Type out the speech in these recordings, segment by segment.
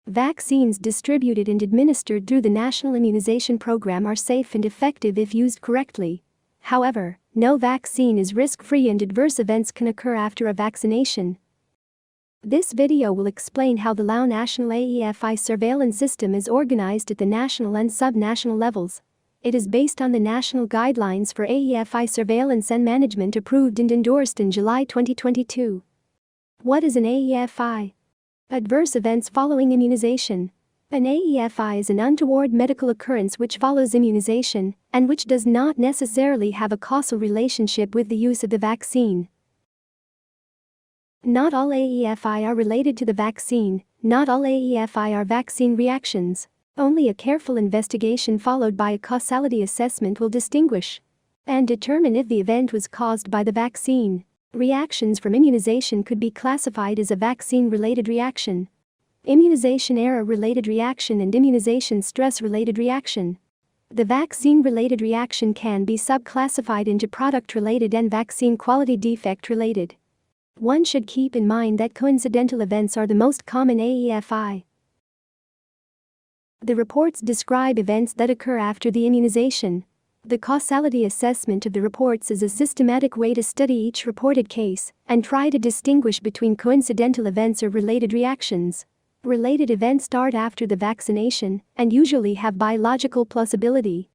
Vaccines distributed and administered through the National Immunization Program are safe and effective if used correctly. However, no vaccine is risk-free and adverse events can occur after a vaccination. This video will explain how the National AEFI surveillance system is organized at the national and sub-national levels. It is based on the national guidelines for AEFI surveillance and management approved and endorsed in July 2022. What is an AEFI? Adverse events following immunization. An AEFI is an untoward medical occurrence which follows immunization and which does not necessarily have a causal relationship with the use of the vaccine. Not all AEFI are related to the vaccine. Not all AEFI are vaccine reactions. Only a careful investigation followed by a causality assessment will distinguish and determine if the event was caused by the vaccine. Reactions from immunization could be classified as a vaccine-related reaction, immunization error-related reaction, and immunization stress-related reaction. The vaccine-related reaction can be subclassified into product-related and vaccine quality defect-related. One should keep in mind that coincidental events are the most common AEFI. The reports describe events that occur after the immunization. The causality assessment of the reports is a systematic way to study each reported case and try to distinguish between coincidental events or related reactions. Related events start after the vaccination and usually have biological plausibility.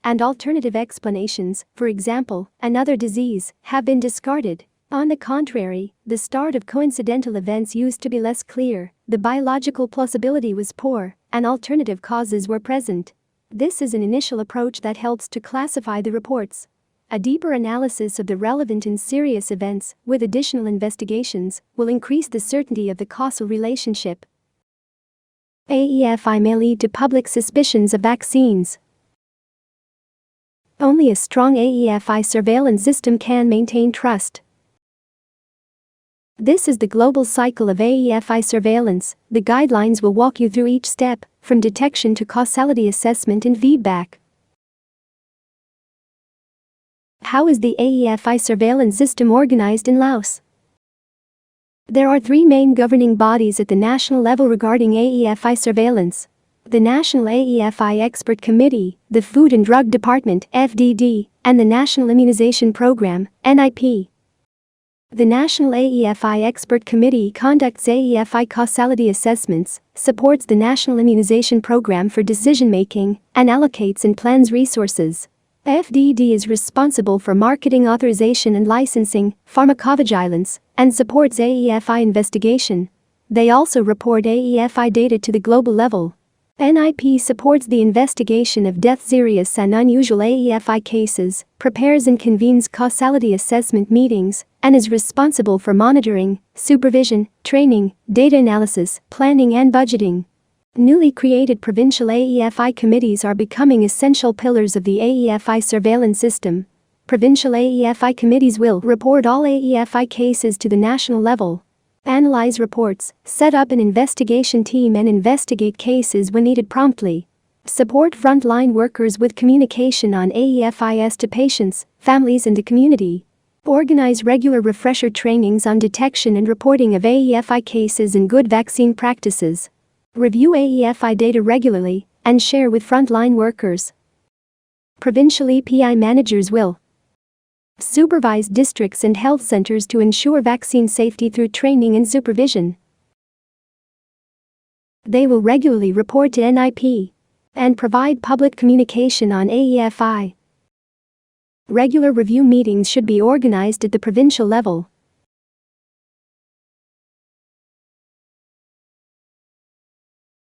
And alternative explanations, for example, another disease, have been discarded. On the contrary, the start of coincidental events used to be less clear, the biological plausibility was poor, and alternative causes were present. This is an initial approach that helps to classify the reports. A deeper analysis of the relevant and serious events, with additional investigations, will increase the certainty of the causal relationship. AEFI may lead to public suspicions of vaccines. Only a strong AEFI surveillance system can maintain trust. This is the global cycle of AEFI surveillance. The guidelines will walk you through each step, from detection to causality assessment and feedback. How is the AEFI surveillance system organized in Laos? There are three main governing bodies at the national level regarding AEFI surveillance: the National AEFI Expert Committee, the Food and Drug Department (FDD), and the National Immunization Program (NIP). The National AEFI Expert Committee conducts AEFI causality assessments, supports the National Immunization Program for decision-making, and allocates and plans resources. FDD is responsible for marketing authorization and licensing, pharmacovigilance, and supports AEFI investigation. They also report AEFI data to the global level. NIP supports the investigation of serious and unusual AEFI cases, prepares and convenes causality assessment meetings, and is responsible for monitoring, supervision, training, data analysis, planning and budgeting. Newly created provincial AEFI committees are becoming essential pillars of the AEFI surveillance system. Provincial AEFI committees will report all AEFI cases to the national level, analyze reports, set up an investigation team and investigate cases when needed promptly, support frontline workers with communication on AEFIs to patients, families and the community, organize regular refresher trainings on detection and reporting of AEFI cases and good vaccine practices, review AEFI data regularly, and share with frontline workers. Provincial EPI managers will supervise districts and health centers to ensure vaccine safety through training and supervision. They will regularly report to NIP and provide public communication on AEFI. Regular review meetings should be organized at the provincial level.